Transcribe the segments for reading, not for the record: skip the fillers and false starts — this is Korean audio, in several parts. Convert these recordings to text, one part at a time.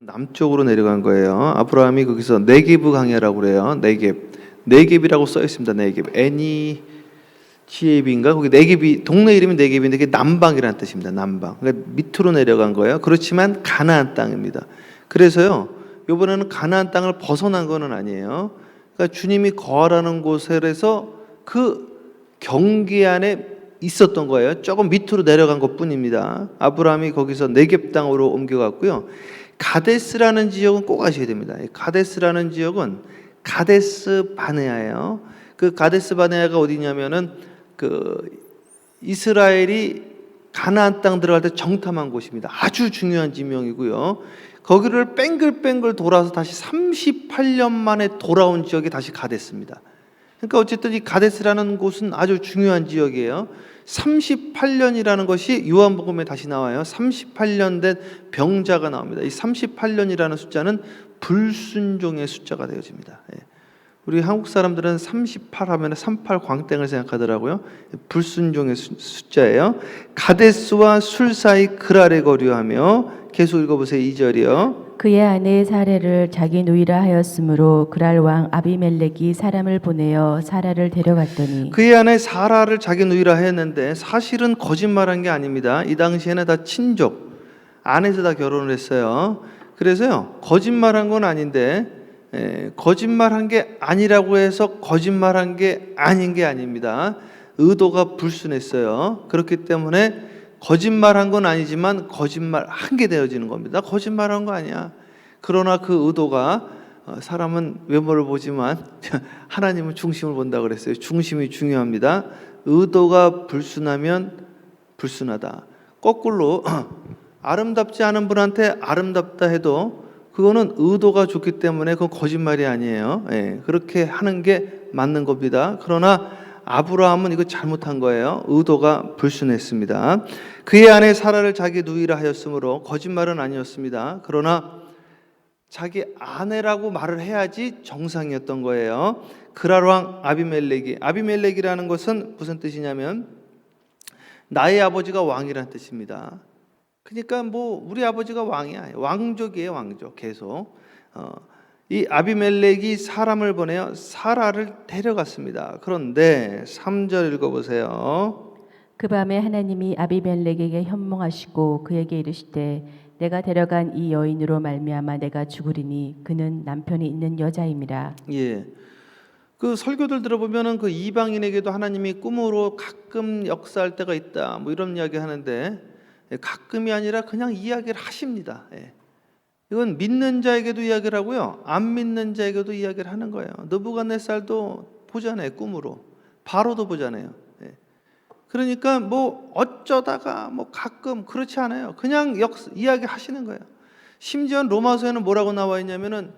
남쪽으로 내려간 거예요. 아브라함이 거기서 네게브 강야라고 그래요. 네겝이라고 써 있습니다. 네겝. NEGAB인가? 거기 네겝이 동네 이름이 네겝인데 그게 남방이라는 뜻입니다. 남방. 그러니까 밑으로 내려간 거예요. 그렇지만 가나안 땅입니다. 그래서요. 이번에는 가나안 땅을 벗어난 거는 아니에요. 그러니까 주님이 거하라는 곳에서 그 경계 안에 있었던 거예요. 조금 밑으로 내려간 것뿐입니다. 아브라함이 거기서 네겝 땅으로 옮겨갔고요. 가데스라는 지역은 꼭 아셔야 됩니다. 가데스라는 지역은 가데스 바네아예요. 그 가데스 바네아가 어디냐면은 그 이스라엘이 가나안 땅 들어갈 때 정탐한 곳입니다. 아주 중요한 지명이고요. 거기를 뺑글뺑글 돌아서 다시 38년 만에 돌아온 지역이 다시 가데스입니다. 그러니까 어쨌든 이 가데스라는 곳은 아주 중요한 지역이에요. 38년이라는 것이 요한복음에 다시 나와요. 38년 된 병자가 나옵니다. 이 38년이라는 숫자는 불순종의 숫자가 되어집니다. 우리 한국 사람들은 38 하면 38 광땡을 생각하더라고요. 불순종의 숫자예요. 가데스와 술 사이 그랄에 거류하며, 계속 읽어보세요. 2절이요. 그의 아내 사레를 자기 누이라 하였으므로 그랄 왕 아비멜렉이 사람을 보내어 사라를 데려갔더니, 그의 아내 사라를 자기 누이라 했는데 사실은 거짓말한 게 아닙니다. 이 당시에는 다 친족, 안에서 다 결혼을 했어요. 그래서요, 거짓말한 건 아닌데, 거짓말한 게 아니라고 해서 거짓말한 게 아닌 게 아닙니다. 의도가 불순했어요. 그렇기 때문에 거짓말한 건 아니지만 거짓말한 게 되어지는 겁니다. 거짓말한 거 아니야. 그러나 그 의도가, 사람은 외모를 보지만 하나님은 중심을 본다고 그랬어요. 중심이 중요합니다. 의도가 불순하면 불순하다. 거꾸로 아름답지 않은 분한테 아름답다 해도 그거는 의도가 좋기 때문에 그건 거짓말이 아니에요. 그렇게 하는 게 맞는 겁니다. 그러나 아브라함은 이거 잘못한 거예요. 의도가 불순했습니다. 그의 아내 사라를 자기 누이라 하였으므로 거짓말은 아니었습니다. 그러나 자기 아내라고 말을 해야지 정상이었던 거예요. 그랄 왕 아비멜렉이라는 것은 무슨 뜻이냐면 나의 아버지가 왕이라는 뜻입니다. 그러니까 뭐 우리 아버지가 왕이야. 왕족이에요, 왕족. 계속. 이 아비멜렉이 사람을 보내어 사라를 데려갔습니다. 그런데 3절 읽어보세요. 그 밤에 하나님이 아비멜렉에게 현몽하시고 그에게 이르시되 내가 데려간 이 여인으로 말미암아 내가 죽으리니 그는 남편이 있는 여자임이라. 예. 그 설교들 들어보면은 그 이방인에게도 하나님이 꿈으로 가끔 역사할 때가 있다. 뭐 이런 이야기 하는데, 가끔이 아니라 그냥 이야기를 하십니다. 이건 믿는 자에게도 이야기를 하고요, 안 믿는 자에게도 이야기를 하는 거예요. 느부갓네살도 보잖아요, 꿈으로. 바로도 보잖아요. 그러니까 뭐 어쩌다가 뭐 가끔 그렇지 않아요. 그냥 이야기 하시는 거예요. 심지어 로마서에는 뭐라고 나와 있냐면은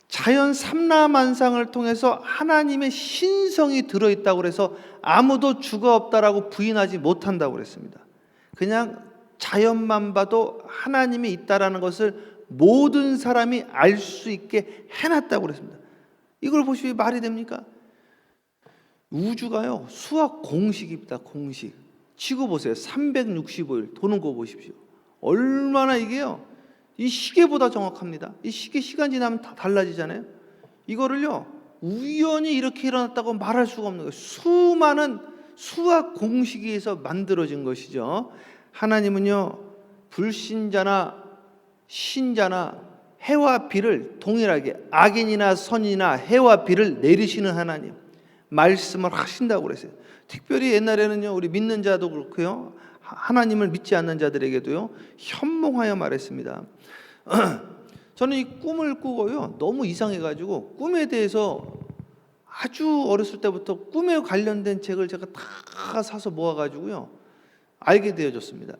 자연 삼라만상을 통해서 하나님의 신성이 들어있다고 그래서 아무도 주가 없다라고 부인하지 못한다고 그랬습니다. 그냥 자연만 봐도 하나님이 있다라는 것을 모든 사람이 알 수 있게 해놨다고 그랬습니다. 이걸 보시면 말이 됩니까? 우주가요, 수학 공식입니다. 공식. 치고 보세요. 365일 도는 거 보십시오. 얼마나 이게요, 이 시계보다 정확합니다. 이 시계 시간 지나면 다 달라지잖아요. 이거를요, 우연히 이렇게 일어났다고 말할 수가 없는 거예요. 수많은 수학 공식에 의해서 만들어진 것이죠. 하나님은요, 불신자나 신자나 해와 비를 동일하게, 악인이나 선이나 해와 비를 내리시는 하나님, 말씀을 하신다고 그랬어요. 특별히 옛날에는요, 우리 믿는 자도 그렇고요, 하나님을 믿지 않는 자들에게도요, 현몽하여 말했습니다. 저는 이 꿈을 꾸고요, 너무 이상해가지고 꿈에 대해서 아주 어렸을 때부터 꿈에 관련된 책을 제가 다 사서 모아가지고요 알게 되어졌습니다.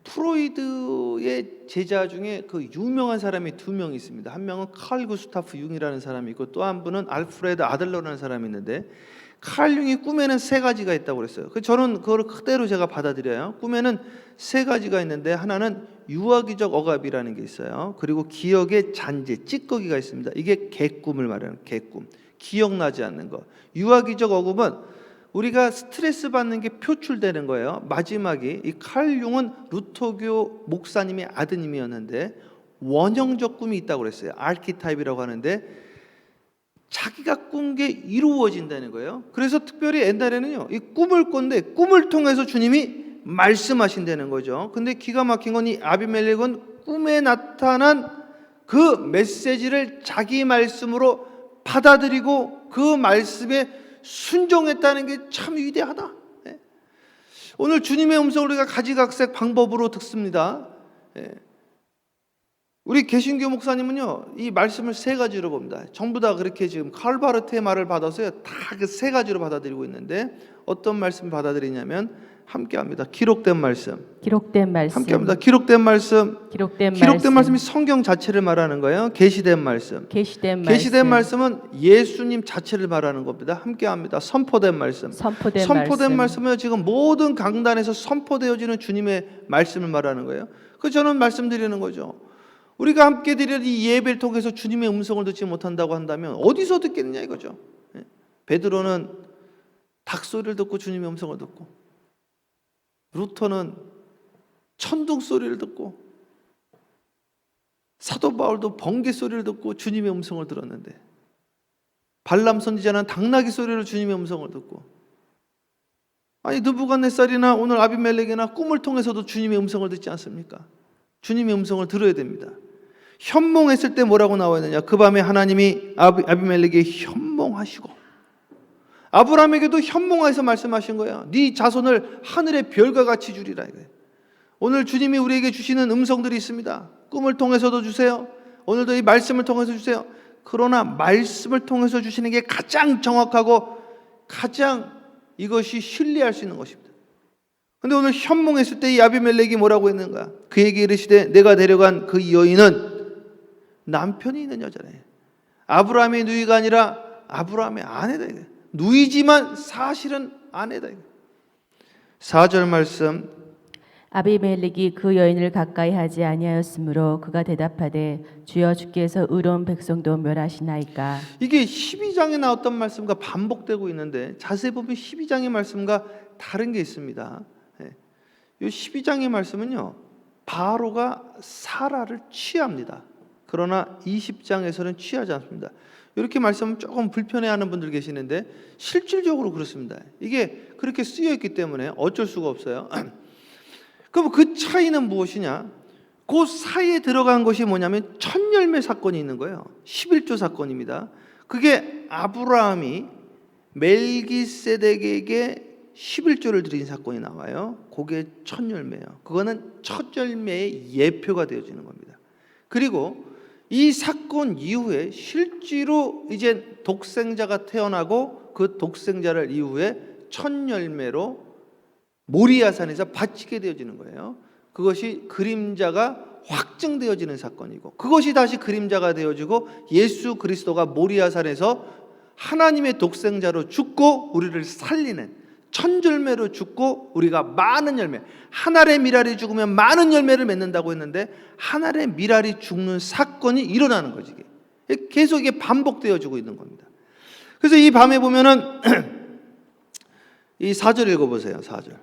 프로이드의 제자 중에 그 유명한 사람이 2명 있습니다. 한 명은 칼 구스타프 융이라는 사람이 있고, 또 한 분은 알프레드 아들러라는 사람이 있는데, 칼 융이 꿈에는 3가지가 있다고 그랬어요. 저는 그걸 그대로 제가 받아들여요. 꿈에는 3가지가 있는데, 하나는 유아기적 억압이라는 게 있어요. 그리고 기억의 잔재, 찌꺼기가 있습니다. 이게 개꿈을 말하는, 개꿈, 기억나지 않는 것. 유아기적 억압은 우리가 스트레스 받는 게 표출되는 거예요. 마지막이, 이 칼 융은 루터교 목사님의 아드님이었는데 원형적 꿈이 있다고 그랬어요. 아키타입이라고 하는데 자기가 꾼 게 이루어진다는 거예요. 그래서 특별히 옛날에는요, 이 꿈을 꿨는데 꿈을 통해서 주님이 말씀하신다는 거죠. 근데 기가 막힌 건 이 아비멜렉은 꿈에 나타난 그 메시지를 자기 말씀으로 받아들이고 그 말씀에 순종했다는 게 참 위대하다. 오늘 주님의 음성을 우리가 가지각색 방법으로 듣습니다. 우리 개신교 목사님은요, 이 말씀을 세 가지로 봅니다. 전부 다 그렇게 지금 칼바르트의 말을 받아서요, 다 그 세 가지로 받아들이고 있는데, 어떤 말씀 받아들이냐면 함께합니다. 기록된 말씀. 기록된 말씀. 함께합니다. 기록된 말씀. 기록된 말씀이 성경 자체를 말하는 거예요. 계시된 말씀. 계시된 말씀은 예수님 자체를 말하는 겁니다. 함께합니다. 선포된 말씀. 선포된 말씀은 지금 모든 강단에서 선포되어지는 주님의 말씀을 말하는 거예요. 그래서 저는 말씀드리는 거죠. 우리가 함께 드리는 이 예배를 통해서 주님의 음성을 듣지 못한다고 한다면 어디서 듣겠느냐 이거죠. 베드로는 닭소리를 듣고 주님의 음성을 듣고, 루터는 천둥 소리를 듣고, 사도 바울도 번개 소리를 듣고 주님의 음성을 들었는데, 발람 선지자는 당나귀 소리로 주님의 음성을 듣고, 아니 느부갓네살이나 오늘 아비멜렉이나 꿈을 통해서도 주님의 음성을 듣지 않습니까? 주님의 음성을 들어야 됩니다. 현몽했을 때 뭐라고 나와 있느냐? 그 밤에 하나님이 아비멜렉에게 현몽하시고, 아브라함에게도 현몽하여서 말씀하신 거야. 네 자손을 하늘의 별과 같이 주리라. 오늘 주님이 우리에게 주시는 음성들이 있습니다. 꿈을 통해서도 주세요. 오늘도 이 말씀을 통해서 주세요. 그러나 말씀을 통해서 주시는 게 가장 정확하고 가장 이것이 신뢰할 수 있는 것입니다. 그런데 오늘 현몽했을 때 이 아비멜렉이 뭐라고 했는가? 그에게 이르시되 내가 데려간 그 여인은 남편이 있는 여자네. 아브라함의 누이가 아니라 아브라함의 아내다. 누이지만 사실은 아내다. 4절 말씀. 아비멜렉이 그 여인을 가까이 하지 아니하였으므로 그가 대답하되 주여 주께서 의로운 백성도 멸하시나이까. 이게 12장에 나왔던 말씀과 반복되고 있는데 자세히 보면 12장의 말씀과 다른 게 있습니다. 이 12장의 말씀은요, 바로가 사라를 취합니다. 그러나 20장에서는 취하지 않습니다. 이렇게 말씀은 조금 불편해하는 분들 계시는데 실질적으로 그렇습니다. 이게 그렇게 쓰여있기 때문에 어쩔 수가 없어요. 그럼 그 차이는 무엇이냐? 그 사이에 들어간 것이 뭐냐면 첫 열매 사건이 있는 거예요. 11조 사건입니다. 그게 아브라함이 멜기세덱에게 11조를 드린 사건이 나와요. 그게 첫 열매예요. 그거는 첫 열매의 예표가 되어지는 겁니다. 그리고 이 사건 이후에 실제로 이제 독생자가 태어나고 그 독생자를 이후에 첫 열매로 모리아산에서 바치게 되어지는 거예요. 그것이 그림자가 확증되어지는 사건이고, 그것이 다시 그림자가 되어지고 예수 그리스도가 모리아산에서 하나님의 독생자로 죽고 우리를 살리는 천절매로 죽고 우리가 많은 열매, 한 알의 밀알이 죽으면 많은 열매를 맺는다고 했는데 한 알의 밀알이 죽는 사건이 일어나는 거지. 계속 이게 반복되어지고 있는 겁니다. 그래서 이 밤에 보면은 이 4절 읽어보세요. 4절.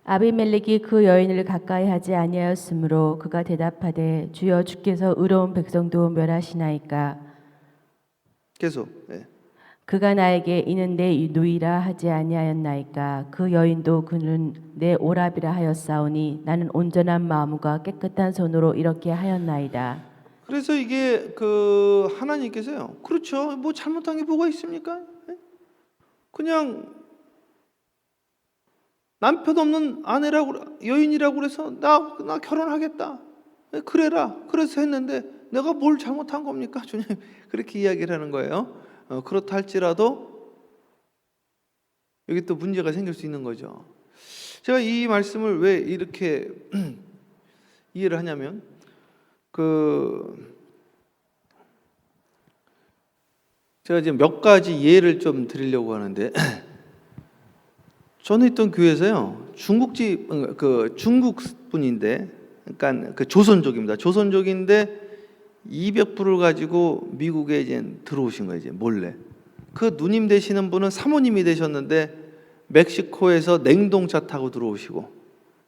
아비멜렉이 그 여인을 가까이 하지 아니하였으므로 그가 대답하되 주여 주께서 의로운 백성도 멸하시나이까. 계속. 그가 나에게 이는 내 누이라 하지 아니하였나이까. 그 여인도 그는 내 오랍이라 하였사오니 나는 온전한 마음과 깨끗한 손으로 이렇게 하였나이다. 그래서 이게 그 하나님께서요, 그렇죠, 뭐 잘못한 게 뭐가 있습니까? 그냥 남편 없는 아내라고, 여인이라고 그래서 나 결혼하겠다, 그래라, 그래서 했는데 내가 뭘 잘못한 겁니까? 주님, 그렇게 이야기를 하는 거예요. 그렇다 할지라도 여기 또 문제가 생길 수 있는 거죠. 제가 이 말씀을 왜 이렇게 이해를 하냐면, 제가 지금 몇 가지 예를 좀 드리려고 하는데, 저는 있던 교회에서요, 중국 분인데, 그러니까 그 조선족입니다. 조선족인데 200불을 가지고 미국에 이제 들어오신 거예요, 이제 몰래. 그 누님 되시는 분은 사모님이 되셨는데 멕시코에서 냉동차 타고 들어오시고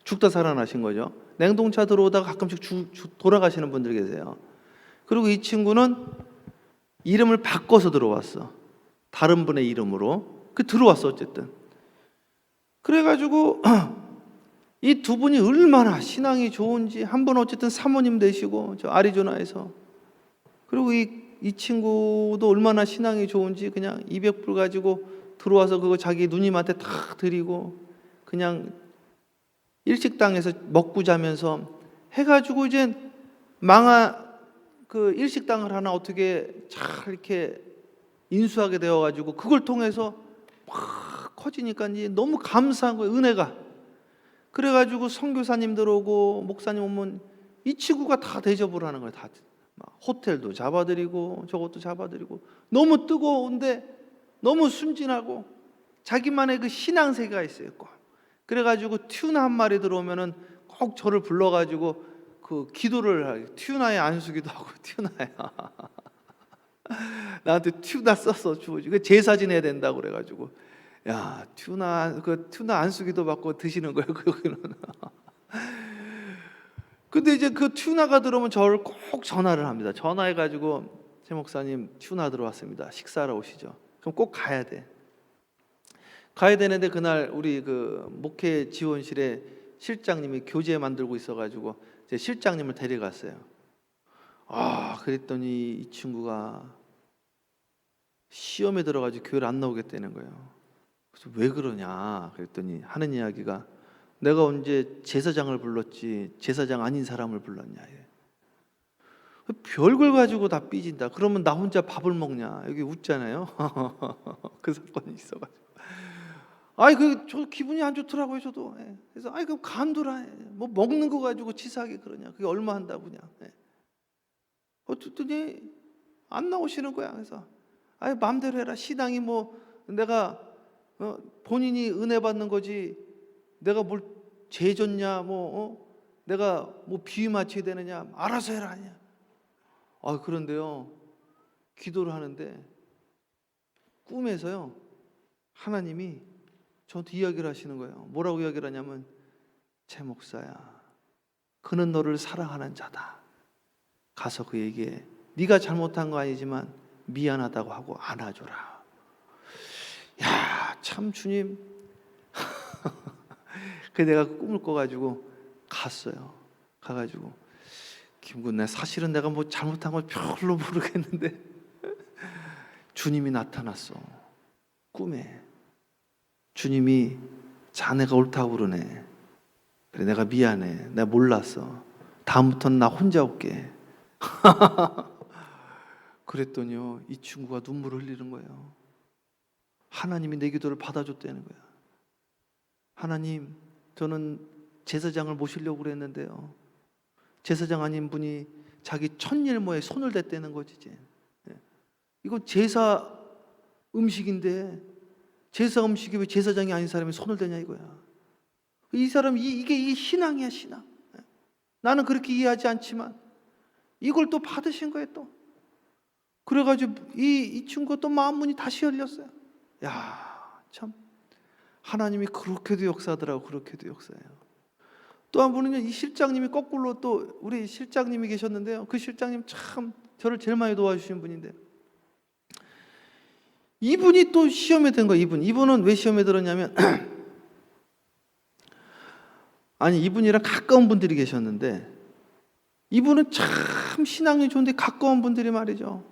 죽다 살아나신 거죠. 냉동차 들어오다가 가끔씩 돌아가시는 분들 계세요. 그리고 이 친구는 이름을 바꿔서 들어왔어. 다른 분의 이름으로. 들어왔어 어쨌든. 그래가지고 이 두 분이 얼마나 신앙이 좋은지, 한 분은 어쨌든 사모님 되시고 저 아리조나에서, 그리고 이 친구도 얼마나 신앙이 좋은지 그냥 200불 가지고 들어와서 그거 자기 누님한테 다 드리고 그냥 일식당에서 먹고 자면서 해가지고 이제 그 일식당을 하나 어떻게 잘 이렇게 인수하게 되어가지고 그걸 통해서 막 커지니까 이제 너무 감사한 거예요, 은혜가. 그래가지고 선교사님들 오고 목사님 오면 이 친구가 다 대접을 하는 거예요. 다 호텔도 잡아드리고 저것도 잡아드리고, 너무 뜨거운데 너무 순진하고 자기만의 그 신앙세계가 있어요. 꼭. 그래가지고 튜나 한 마리 들어오면은 꼭 저를 불러가지고 그 기도를 하고, 튜나에 안수기도 하고, 튜나야 나한테 튜나 써서 주어지. 그 제사 지내야 된다고 그래가지고, 야 튜나 안수기도 받고 드시는 거예요. 그거는. 근데 이제 그 튜나가 들어오면 저를 꼭 전화를 합니다. 전화해가지고 최 목사님 튜나 들어왔습니다. 식사하러 오시죠. 그럼 꼭 가야 돼. 가야 되는데 그날 우리 그 목회 지원실에 실장님이 교재 만들고 있어가지고 제 실장님을 데려갔어요. 그랬더니 이 친구가 시험에 들어가지고 교회를 안 나오겠다는 거예요. 그래서 왜 그러냐 그랬더니 하는 이야기가, 내가 언제 제사장을 불렀지 제사장 아닌 사람을 불렀냐. 별걸 가지고 다 삐진다. 그러면 나 혼자 밥을 먹냐. 여기 웃잖아요. 그 사건이 있어가지고. 저 기분이 안 좋더라고요, 저도. 그래서, 그럼 간두라. 뭐 먹는 거 가지고 치사하게 그러냐. 그게 얼마 한다고 그냥. 어쨌더니 안 나오시는 거야. 그래서, 마음대로 해라. 신앙이 뭐, 내가, 본인이 은혜 받는 거지. 내가 뭘 죄졌냐, 내가 뭐 비위 맞춰야 되느냐. 알아서 해라. 아니야. 그런데요. 기도를 하는데, 꿈에서요. 하나님이 저한테 이야기를 하시는 거예요. 뭐라고 이야기를 하냐면, 최 목사야, 그는 너를 사랑하는 자다. 가서 그에게 네가 잘못한 거 아니지만 미안하다고 하고 안아줘라. 야, 참 주님. 그래서 내가 꿈을 꿔가지고 갔어요. 가가지고, 김군, 사실은 내가 뭐 잘못한 걸 별로 모르겠는데 주님이 나타났어. 꿈에. 주님이 자네가 옳다고 그러네. 그래, 내가 미안해. 내가 몰랐어. 다음부터는 나 혼자 올게. 그랬더니요, 이 친구가 눈물을 흘리는 거예요. 하나님이 내 기도를 받아줬다는 거야. 하나님, 저는 제사장을 모시려고 그랬는데요, 제사장 아닌 분이 자기 천일모에 손을 댔다는 거지. 이거 제사 음식인데 제사 음식에 왜 제사장이 아닌 사람이 손을 대냐 이거야. 이 사람 이게 신앙이야, 신앙. 나는 그렇게 이해하지 않지만 이걸 또 받으신 거예요 또. 그래가지고 이 친구가 또 마음문이 다시 열렸어요. 야, 참 하나님이 그렇게도 역사하더라고. 그렇게도 역사해요. 또 한 분은요, 이 실장님이 거꾸로, 또 우리 실장님이 계셨는데요, 그 실장님 참 저를 제일 많이 도와주신 분인데, 이분이 또 시험에 든 거예요. 이분은 왜 시험에 들었냐면 이분이랑 가까운 분들이 계셨는데, 이분은 참 신앙이 좋은데 가까운 분들이 말이죠,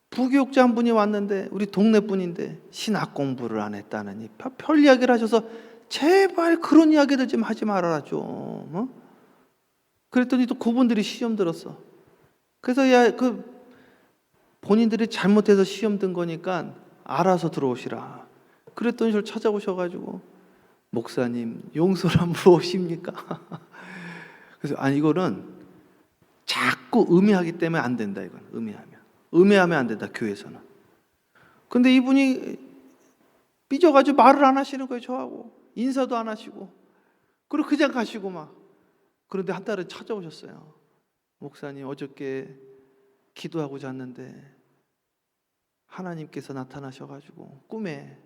부교육자 한 분이 왔는데 우리 동네 분인데 신학 공부를 안 했다느니 별 이야기를 하셔서 제발 그런 이야기들 좀 하지 말아라 좀. 그랬더니 또 그분들이 시험 들었어. 그래서 본인들이 잘못해서 시험 든 거니까 알아서 들어오시라. 그랬더니 저를 찾아오셔가지고, 목사님 용서란 무엇입니까? 그래서 이거는 자꾸 음해하기 때문에 안 된다. 이건 음해하면 안 된다, 교회에서는. 근데 이분이 삐져가지고 말을 안 하시는 거예요. 저하고 인사도 안 하시고, 그리고 그냥 가시고 막. 그런데 한 달에 찾아오셨어요. 목사님, 어저께 기도하고 잤는데 하나님께서 나타나셔가지고 꿈에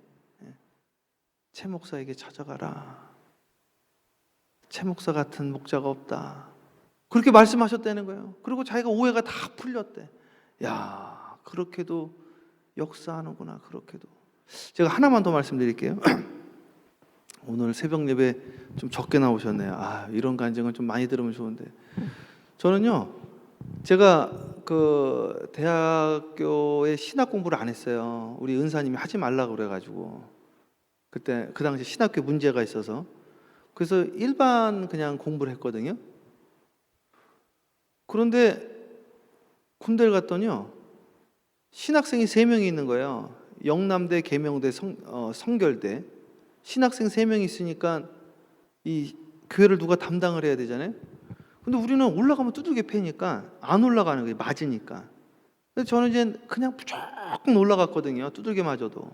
최 목사에게 찾아가라. 최 목사 같은 목자가 없다. 그렇게 말씀하셨다는 거예요. 그리고 자기가 오해가 다 풀렸대. 야, 그렇게도 역사하는구나. 그렇게도. 제가 하나만 더 말씀드릴게요. 오늘 새벽 예배 좀 적게 나오셨네요. 이런 간증을 좀 많이 들으면 좋은데. 저는요, 제가 그 대학교에 신학 공부를 안 했어요. 우리 은사님이 하지 말라고 그래가지고. 그때 그 당시 신학교 문제가 있어서. 그래서 일반 그냥 공부를 했거든요. 그런데 군대를 갔더니요, 신학생이 3명이 있는 거예요. 영남대, 계명대, 성결대. 신학생 3명이 있으니까 이 교회를 누가 담당을 해야 되잖아요. 근데 우리는 올라가면 두들겨 패니까 안 올라가는 거예요. 맞으니까. 근데 저는 이제 그냥 무조건 올라갔거든요. 두들겨 맞아도.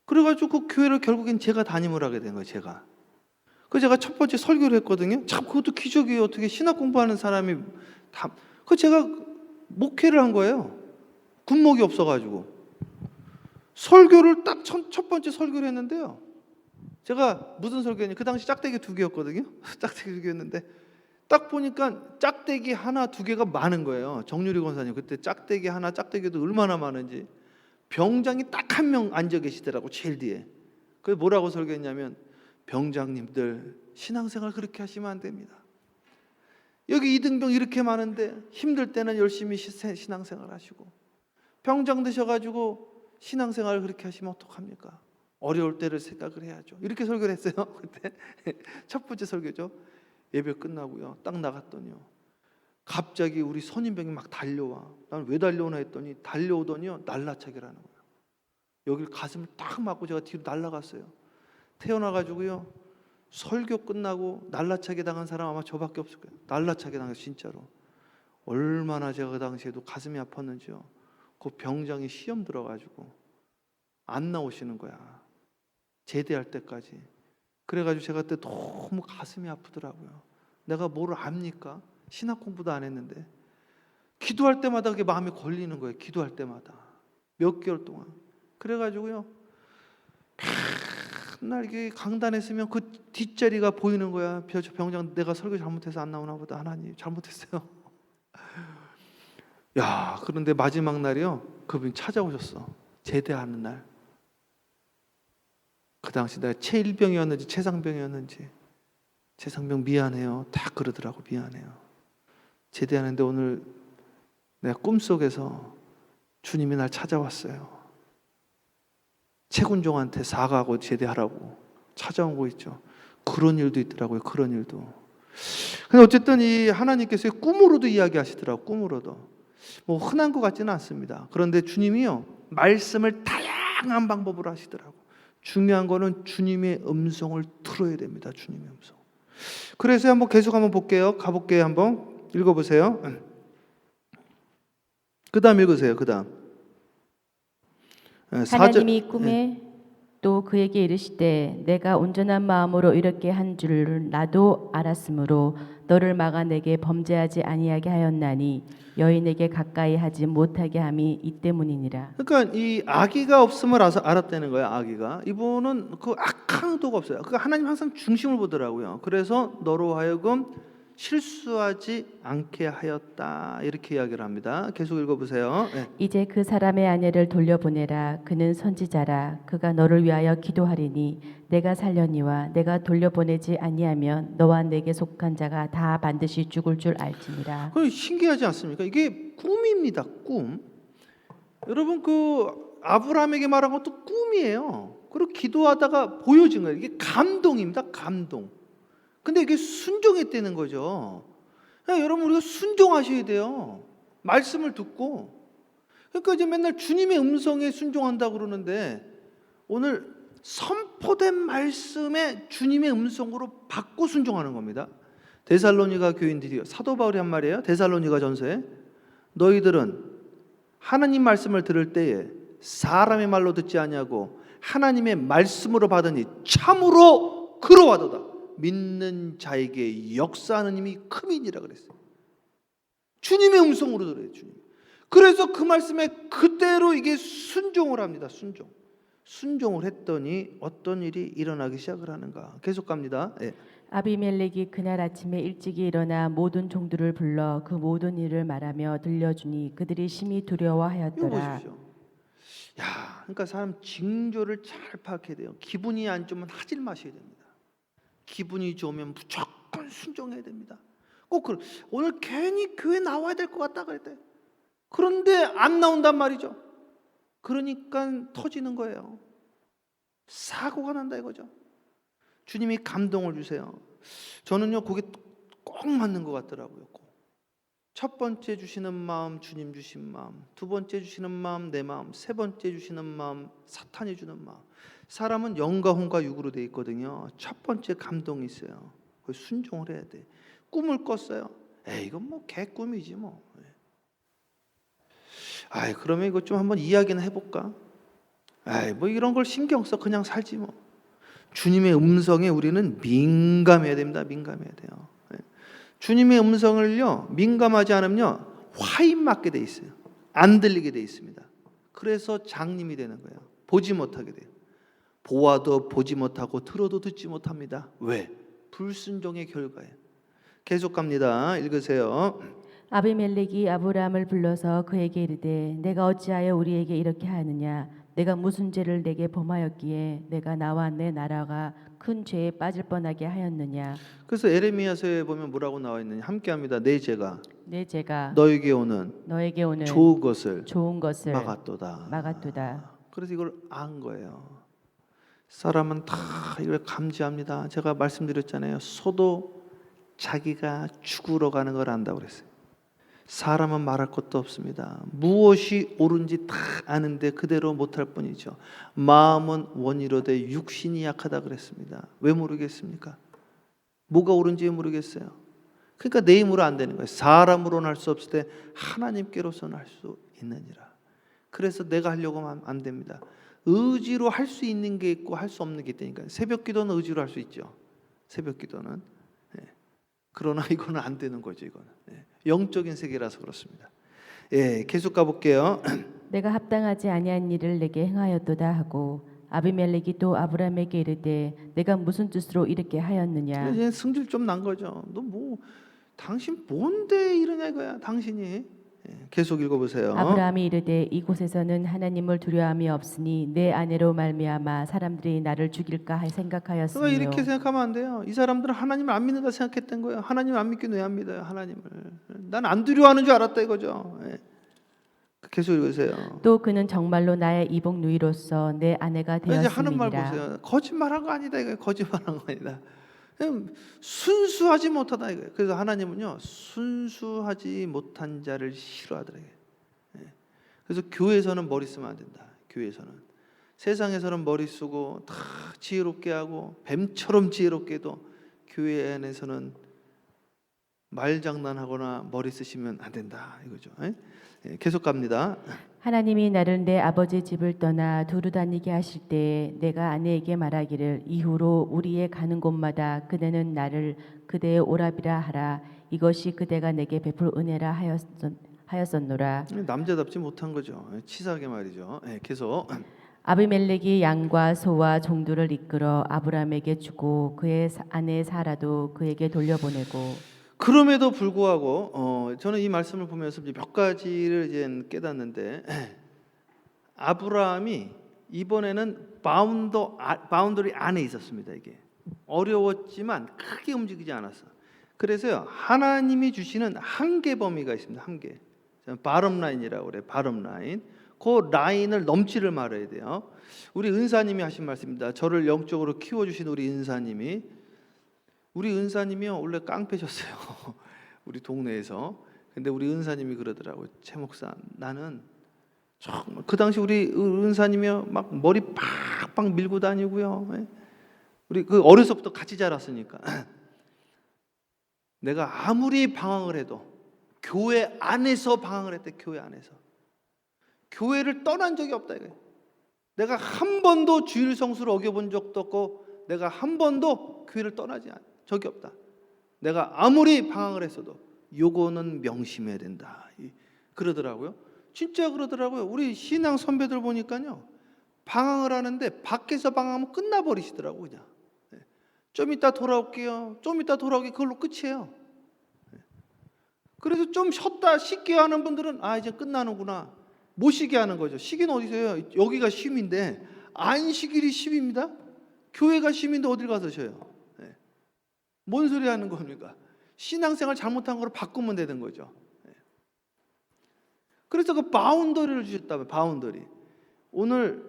그래가지고 그 교회를 결국엔 제가 담임을 하게 된 거예요. 제가. 그 제가 첫 번째 설교를 했거든요. 참 그것도 기적이에요. 어떻게 신학 공부하는 사람이 그 제가 목회를 한 거예요. 군목이 없어가지고 설교를 딱 첫 번째 설교를 했는데요. 제가 무슨 설교였냐? 그 당시 짝대기 2개였거든요. 짝대기 2개였는데 딱 보니까 짝대기 하나 2개가 많은 거예요. 정유리 권사님 그때 짝대기 하나 짝대기도 얼마나 많은지. 병장이 딱 1명 앉아 계시더라고 제일 뒤에. 그게 뭐라고 설교했냐면, 병장님들 신앙생활 그렇게 하시면 안 됩니다. 여기 이등병 이렇게 많은데 힘들 때는 열심히 신앙생활 하시고, 병장 되셔가지고 신앙생활 그렇게 하시면 어떡합니까? 어려울 때를 생각을 해야죠. 이렇게 설교를 했어요. 그때 첫 번째 설교죠. 예배 끝나고요, 딱 나갔더니요, 갑자기 우리 선임병이 막 달려와. 난 왜 달려오나 했더니 달려오더니요, 날라차기라는 거예요. 여기를 가슴을 딱 맞고 제가 뒤로 날아갔어요. 태어나가지고요, 설교 끝나고 날라차기 당한 사람 아마 저밖에 없을 거예요. 날라차기 당해서 진짜로. 얼마나 제가 그 당시에도 가슴이 아팠는지요. 그 병장이 시험 들어가지고 안 나오시는 거야. 제대할 때까지. 그래가지고 제가 그때 너무 가슴이 아프더라고요. 내가 뭐를 압니까? 신학 공부도 안 했는데. 기도할 때마다 그게 마음에 걸리는 거예요. 기도할 때마다. 몇 개월 동안. 그래가지고요, 맨날 이게 강단에 서면 그 뒷자리가 보이는 거야. 저 병장 내가 설교 잘못해서 안 나오나 보다. 하나님 잘못했어요. 야, 그런데 마지막 날이요, 그분이 찾아오셨어. 제대하는 날. 그 당시 내가 최일병이었는지 최상병이었는지, 최상병 미안해요. 다 그러더라고. 미안해요. 제대하는데 오늘 내가 꿈속에서 주님이 날 찾아왔어요. 최군종한테 사과하고 제대하라고 찾아온 거 있죠. 그런 일도 있더라고요. 그런 일도. 근데 어쨌든 이 하나님께서 꿈으로도 이야기하시더라고요. 꿈으로도. 뭐 흔한 것 같지는 않습니다. 그런데 주님이요, 말씀을 다양한 방법으로 하시더라고요. 중요한 거는 주님의 음성을 들어야 됩니다. 주님의 음성. 그래서 한번 계속 한번 볼게요. 가볼게요. 한번 읽어보세요. 그 다음 읽으세요. 그 다음. 하나님이 꿈에 또 그에게 이르시되 내가 온전한 마음으로 이렇게 한 줄을 나도 알았으므로 너를 막아 내게 범죄하지 아니하게 하였나니 여인에게 가까이 하지 못하게 함이 이 때문이니라. 그러니까 이 아기가 없음을 알았다는 거예요. 아기가. 이분은 그 악한 의도가 없어요. 그러니까 하나님 항상 중심을 보더라고요. 그래서 너로 하여금 실수하지 않게 하였다, 이렇게 이야기를 합니다. 계속 읽어보세요. 네. 이제 그 사람의 아내를 돌려보내라. 그는 선지자라. 그가 너를 위하여 기도하리니 내가 살려니와 내가 돌려보내지 아니하면 너와 내게 속한 자가 다 반드시 죽을 줄 알지니라. 신기하지 않습니까? 이게 꿈입니다. 꿈. 여러분, 그 아브라함에게 말한 것도 꿈이에요. 그리고 기도하다가 보여진 거예요. 이게 감동입니다. 감동. 근데 이게 순종했다는 거죠. 그러니까 여러분, 우리가 순종하셔야 돼요. 말씀을 듣고. 그러니까 이제 맨날 주님의 음성에 순종한다고 그러는데, 오늘 선포된 말씀에 주님의 음성으로 받고 순종하는 겁니다. 데살로니가 교인들이 사도 바울이 한 말이에요. 데살로니가 전서에 너희들은 하나님 말씀을 들을 때에 사람의 말로 듣지 아니하고 하나님의 말씀으로 받으니 참으로 그러하도다. 믿는 자에게 역사하는 힘이 크민이라 그랬어요. 주님의 음성으로 들어요. 주님. 그래서 그 말씀에 그대로 이게 순종을 합니다. 순종을 했더니 어떤 일이 일어나기 시작을 하는가. 계속 갑니다. 예. 아비멜렉이 그날 아침에 일찍이 일어나 모든 종들을 불러 그 모든 일을 말하며 들려주니 그들이 심히 이거 두려워하였더라. 보십시오. 야, 그러니까 사람 징조를 잘 파악해야 돼요. 기분이 안 좋으면 하질 마셔야 됩니다. 기분이 좋으면 무조건 순종해야 됩니다. 꼭 오늘 괜히 교회 나와야 될 것 같다 그랬대. 그런데 안 나온단 말이죠. 그러니까 터지는 거예요. 사고가 난다 이거죠. 주님이 감동을 주세요. 저는요, 그게 꼭 맞는 것 같더라고요. 꼭. 첫 번째 주시는 마음, 주님 주신 마음. 두 번째 주시는 마음, 내 마음. 세 번째 주시는 마음, 사탄이 주는 마음. 사람은 영과 혼과 육으로 돼 있거든요. 첫 번째 감동이 있어요. 그 순종을 해야 돼. 꿈을 꿨어요. 이건 뭐 개꿈이지 뭐. 그러면 이거 좀 한번 이야기는 해볼까? 뭐 이런 걸 신경 써 그냥 살지 뭐. 주님의 음성에 우리는 민감해야 됩니다. 민감해야 돼요. 주님의 음성을요, 민감하지 않으면요, 화인 맞게 돼 있어요. 안 들리게 돼 있습니다. 그래서 장님이 되는 거예요. 보지 못하게 돼요. 보아도 보지 못하고 들어도 듣지 못합니다. 왜? 불순종의 결과예요. 계속 갑니다. 읽으세요. 아비멜렉이 아브라함을 불러서 그에게 이르되 내가 어찌하여 우리에게 이렇게 하느냐 내가 무슨 죄를 내게 범하였기에 내가 나와 내 나라가 큰 죄에 빠질 뻔하게 하였느냐. 그래서 에레미야서에 보면 뭐라고 나와 있느냐. 함께합니다. 내 죄가 내 죄가 너에게 오는 좋은 것을 좋은 것을 막았도다. 그래서 이걸 안 거예요. 사람은 다 이걸 감지합니다. 제가 말씀드렸잖아요. 소도 자기가 죽으러 가는 걸 안다고 그랬어요. 사람은 말할 것도 없습니다. 무엇이 옳은지 다 아는데 그대로 못할 뿐이죠. 마음은 원이로되 육신이 약하다 그랬습니다. 왜 모르겠습니까? 뭐가 옳은지 모르겠어요. 그러니까 내 힘으로 안 되는 거예요. 사람으로는 할 수 없을 때 하나님께로서는 할 수 있느니라. 그래서 내가 하려고 하면 안 됩니다. 의지로 할 수 있는 게 있고 할 수 없는 게 있다니까요. 새벽 기도는 의지로 할 수 있죠. 새벽 기도는. 그러나 이거는 안 되는 거죠. 이거는 영적인 세계라서 그렇습니다. 계속 가볼게요. 내가 합당하지 아니한 일을 내게 행하였도다 하고 아비멜렉이 또 아브라함에게 이르되 내가 무슨 뜻으로 이렇게 하였느냐. 이제 승질 좀 난 거죠. 너 뭐 당신 뭔데 이러냐 이거야. 당신이. 계속 읽어보세요. 아브라함이 이르되 이곳에서는 하나님을 두려움이 없으니 내 아내로 말미암아 사람들이 나를 죽일까 생각하였으며. 그러니까 이렇게 생각하면 안 돼요. 이 사람들은 하나님을 안 믿는다 생각했던 거예요. 하나님을 안 믿긴 왜 안 믿어요? 하나님을. 난 안 두려워하는 줄 알았다 이거죠. 계속 읽으세요. 또 그는 정말로 나의 이복 누이로서 내 아내가 이제 하는 말 되었음이니라. 보세요. 거짓말한 거 아니다 이거예요. 거짓말한 거 아니다. 그냥 순수하지 못하다 이거예요. 그래서 하나님은요, 순수하지 못한 자를 싫어하더래요. 그래서 교회에서는 머리 쓰면 안 된다. 교회에서는 세상에서는 머리 쓰고 다 지혜롭게 하고 뱀처럼 지혜롭게도 교회 안에서는 말장난하거나 머리 쓰시면 안 된다 이거죠. 계속 갑니다. 하나님이 나를 내 아버지 집을 떠나 두루 다니게 하실 때에 내가 아내에게 말하기를 이후로 우리의 가는 곳마다 그대는 나를 그대의 오라비라 하라. 이것이 그대가 내게 베풀 은혜라 하였었노라. 남자답지 못한 거죠. 치사하게 말이죠. 계속. 아비멜렉이 양과 소와 종들을 이끌어 아브라함에게 주고 그의 아내 사라도 그에게 돌려보내고. 그럼에도 불구하고 저는 이 말씀을 보면서 몇 가지를 이제 깨닫는데, 아브라함이 이번에는 바운더리 안에 있었습니다. 이게 어려웠지만 크게 움직이지 않았어. 그래서요, 하나님이 주시는 한계 범위가 있습니다. 한계. 바럼 라인이라고 그래요. 바럼 라인. 그 라인을 넘지를 말아야 돼요. 우리 은사님이 하신 말씀입니다. 저를 영적으로 키워주신 우리 은사님이요, 원래 깡패셨어요. 우리 동네에서. 근데 우리 은사님이 그러더라고요. 최 목사, 나는 정말 그 당시 우리 은사님이요, 막 머리 팍팍 밀고 다니고요. 우리 그 어려서부터 같이 자랐으니까. 내가 아무리 방황을 해도 교회 안에서 방황을 했대. 교회 안에서. 교회를 떠난 적이 없다 이거예요. 내가 한 번도 주일 성수를 어겨본 적도 없고 내가 한 번도 교회를 떠나지 않 적이 없다. 내가 아무리 방황을 했어도 요거는 명심해야 된다. 그러더라고요. 진짜 그러더라고요. 우리 신앙 선배들 보니까요, 방황을 하는데 밖에서 방황하면 끝나버리시더라고 그냥. 좀 이따 돌아올게요. 좀 이따 돌아오게 그걸로 끝이에요. 그래서 좀 쉬었다 쉴게 하는 분들은 이제 끝나는구나. 못 쉬게 하는 거죠. 쉬기는 어디서요? 여기가 쉼인데 안 쉬길이 쉼입니다. 교회가 쉼인데 어딜 가서 쉬어요? 뭔 소리 하는 겁니까? 신앙생활 잘못한 거로 바꾸면 되는 거죠. 그래서 그 바운더리를 주셨다면 바운더리. 오늘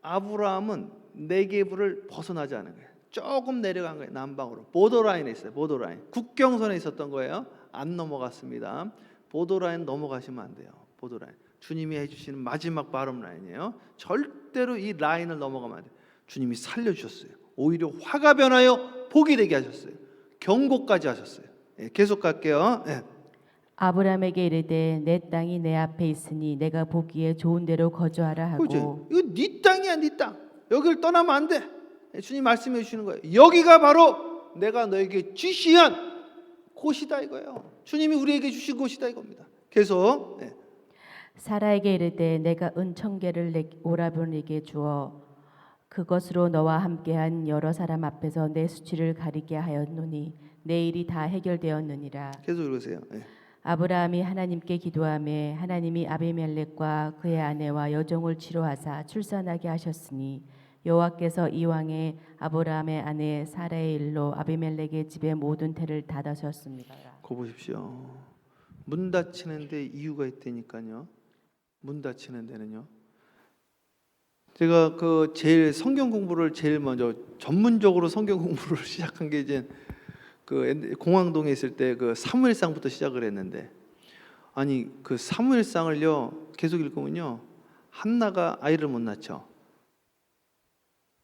아브라함은 네게브를 벗어나지 않은 거예요. 조금 내려간 거예요. 남방으로. 보더라인에 있어요. 보더라인. 국경선에 있었던 거예요. 안 넘어갔습니다. 보더라인 넘어가시면 안 돼요. 보더라인. 주님이 해주시는 마지막 바름 라인이에요. 절대로 이 라인을 넘어가면 안 돼요. 주님이 살려주셨어요. 오히려 화가 변하여 복이 되게 하셨어요. 경고까지 하셨어요. 계속 갈게요. 아브라함에게 이르되 내 땅이 내 앞에 있으니 내가 보기에 좋은 데로 거주하라 하고. 그렇죠. 이거 네 땅이야, 네 땅. 여기를 떠나면 안 돼. 주님 말씀해 주시는 거예요. 여기가 바로 내가 너에게 지시한 곳이다 이거예요. 주님이 우리에게 주신 곳이다 이겁니다. 계속. 사라에게 이르되 내가 은청계를 오라버니에게 주어 그것으로 너와 함께한 여러 사람 앞에서 내 수치를 가리게 하였노니 내 일이 다 해결되었느니라. 계속 읽으세요. 아브라함이 하나님께 기도하매 하나님이 아비멜렉과 그의 아내와 여종을 치료하사 출산하게 하셨으니 여호와께서 이왕에 아브라함의 아내 사라의 일로 아비멜렉의 집의 모든 태를 닫으셨습니다. 거 보십시오. 문 닫히는데 이유가 있다니까요. 문 닫히는 데는요. 제가 그 제일 성경 공부를 제일 먼저 전문적으로 성경 공부를 시작한 게 이제 그 공항동에 있을 때 그 사무엘상부터 시작을 했는데, 아니 그 사무엘상을요 계속 읽으면요 한나가 아이를 못 낳죠.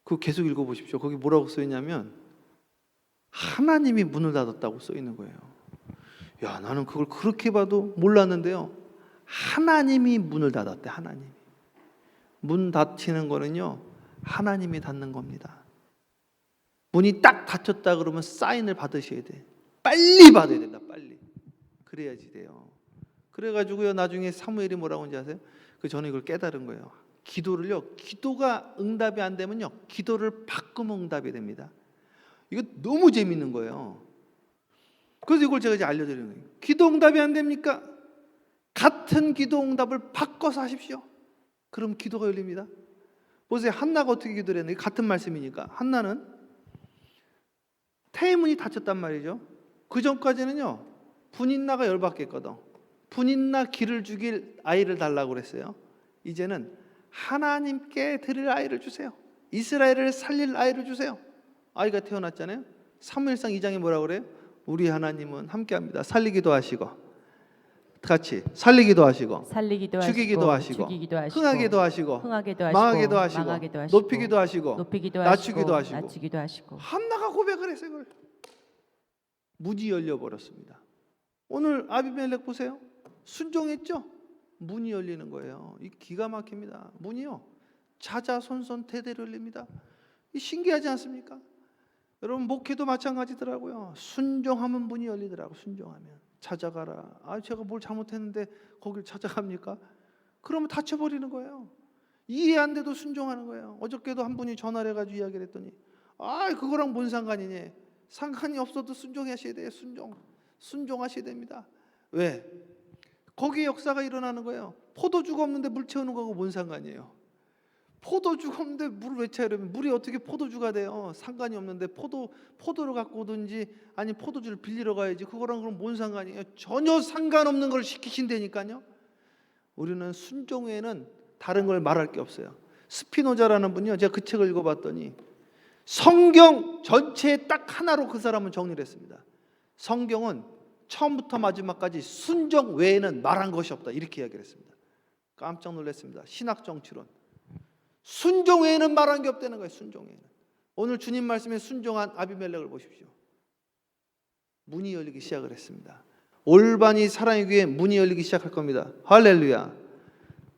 그거 계속 읽어 보십시오. 거기 뭐라고 써 있냐면 하나님이 문을 닫았다고 써 있는 거예요. 야, 나는 그걸 그렇게 봐도 몰랐는데요. 하나님이 문을 닫았대. 하나님이. 문 닫히는 거는요 하나님이 닫는 겁니다. 문이 딱 닫혔다 그러면 사인을 받으셔야 돼. 빨리 받아야 된다. 빨리. 그래야지 돼요. 그래가지고요 나중에 사무엘이 뭐라고 하는지 아세요? 저는 이걸 깨달은 거예요. 기도를요, 기도가 응답이 안 되면요 기도를 바꾸면 응답이 됩니다. 이거 너무 재밌는 거예요. 그래서 이걸 제가 이제 알려드리는 거예요. 기도 응답이 안 됩니까? 같은 기도 응답을 바꿔서 하십시오. 그럼 기도가 열립니다. 보세요. 한나가 어떻게 기도를 했는지 같은 말씀이니까. 한나는 태문이 닫혔단 말이죠. 그 전까지는요 분인나가 열받겠거든. 분인나 기를 죽일 아이를 달라고 그랬어요. 이제는 하나님께 드릴 아이를 주세요. 이스라엘을 살릴 아이를 주세요. 아이가 태어났잖아요. 사무엘상 2장에 뭐라고 그래요? 우리 하나님은 함께합니다. 살리기도 하시고 같이 살리기도 하시고 살리기도 죽이기도 하시고 흥하기도 하시고 흥하기도 망하기도 하시고 높이기도 하시고 높이기도 낮추기도 하시고 하시고. 낮추기도 하시고. 한나가 고백을 했어요. 이걸. 문이 열려버렸습니다. 오늘 아비멜렉 보세요. 순종했죠? 문이 열리는 거예요. 이 기가 막힙니다. 문이요 자자손손 대대로 열립니다. 이 신기하지 않습니까? 여러분 목회도 마찬가지더라고요. 순종하면 문이 열리더라고. 순종하면 찾아가라. 제가 뭘 잘못했는데 거길 찾아갑니까? 그러면 닫혀버리는 거예요. 이해 안 돼도 순종하는 거예요. 어저께도 한 분이 전화를 해가지고 이야기를 했더니 그거랑 뭔 상관이니? 상관이 없어도 순종하셔야 돼요. 순종하셔야 됩니다. 왜? 거기에 역사가 일어나는 거예요. 포도주가 없는데 물 채우는 거하고 뭔 상관이에요? 포도주가 없는데 물을 왜 채우려면 물이 어떻게 포도주가 돼요? 상관이 없는데 포도를 갖고 오든지 아니 포도주를 빌리러 가야지. 그거랑 그럼 뭔 상관이에요? 전혀 상관없는 걸 시키신다니까요. 우리는 순종 외에는 다른 걸 말할 게 없어요. 스피노자라는 분이요, 제가 그 책을 읽어봤더니 성경 전체에 딱 하나로 그 사람은 정리를 했습니다. 성경은 처음부터 마지막까지 순종 외에는 말한 것이 없다, 이렇게 이야기를 했습니다. 깜짝 놀랐습니다. 신학 정치론. 순종 외에는 말한 게 없다는 거예요. 순종 외에는. 오늘 주님 말씀에 순종한 아비멜렉을 보십시오. 문이 열리기 시작을 했습니다. 올바니 사랑의 귀에 문이 열리기 시작할 겁니다. 할렐루야.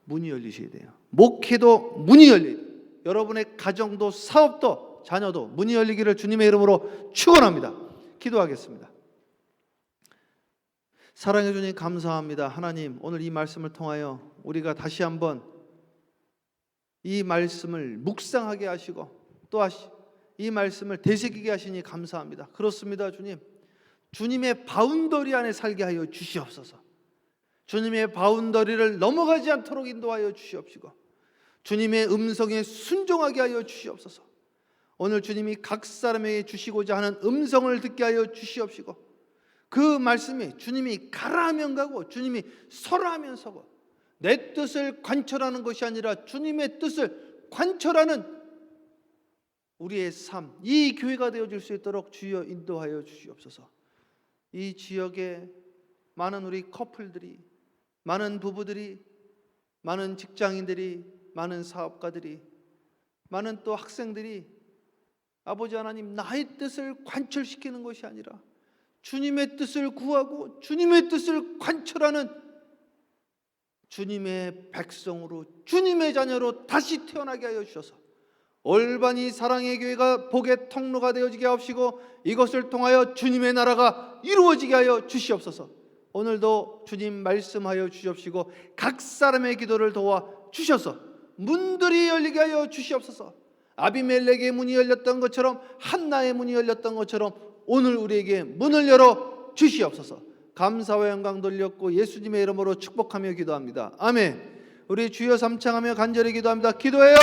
문이 열리셔야 돼요. 목회도 문이 열려야 돼요. 여러분의 가정도 사업도 자녀도 문이 열리기를 주님의 이름으로 축원합니다. 기도하겠습니다. 사랑해 주님 감사합니다. 하나님, 오늘 이 말씀을 통하여 우리가 다시 한번 이 말씀을 묵상하게 하시고 또 이 말씀을 되새기게 하시니 감사합니다. 그렇습니다, 주님. 주님의 바운더리 안에 살게 하여 주시옵소서. 주님의 바운더리를 넘어가지 않도록 인도하여 주시옵시고, 주님의 음성에 순종하게 하여 주시옵소서. 오늘 주님이 각 사람에게 주시고자 하는 음성을 듣게 하여 주시옵시고, 그 말씀이 주님이 가라 하면 가고 주님이 서라 하면 서고, 내 뜻을 관철하는 것이 아니라 주님의 뜻을 관철하는 우리의 삶, 이 교회가 되어질 수 있도록 주여 인도하여 주시옵소서. 이 지역에 많은 우리 커플들이, 많은 부부들이, 많은 직장인들이, 많은 사업가들이, 많은 또 학생들이 아버지 하나님, 나의 뜻을 관철시키는 것이 아니라 주님의 뜻을 구하고 주님의 뜻을 관철하는 주님의 백성으로, 주님의 자녀로 다시 태어나게 하여 주셔서 올바니 사랑의 교회가 복의 통로가 되어지게 하옵시고, 이것을 통하여 주님의 나라가 이루어지게 하여 주시옵소서. 오늘도 주님 말씀하여 주시옵시고, 각 사람의 기도를 도와 주셔서 문들이 열리게 하여 주시옵소서. 아비멜렉의 문이 열렸던 것처럼, 한나의 문이 열렸던 것처럼 오늘 우리에게 문을 열어 주시옵소서. 감사와 영광 돌렸고 예수님의 이름으로 축복하며 기도합니다. 아멘. 우리 주여 삼창하며 간절히 기도합니다. 기도해요.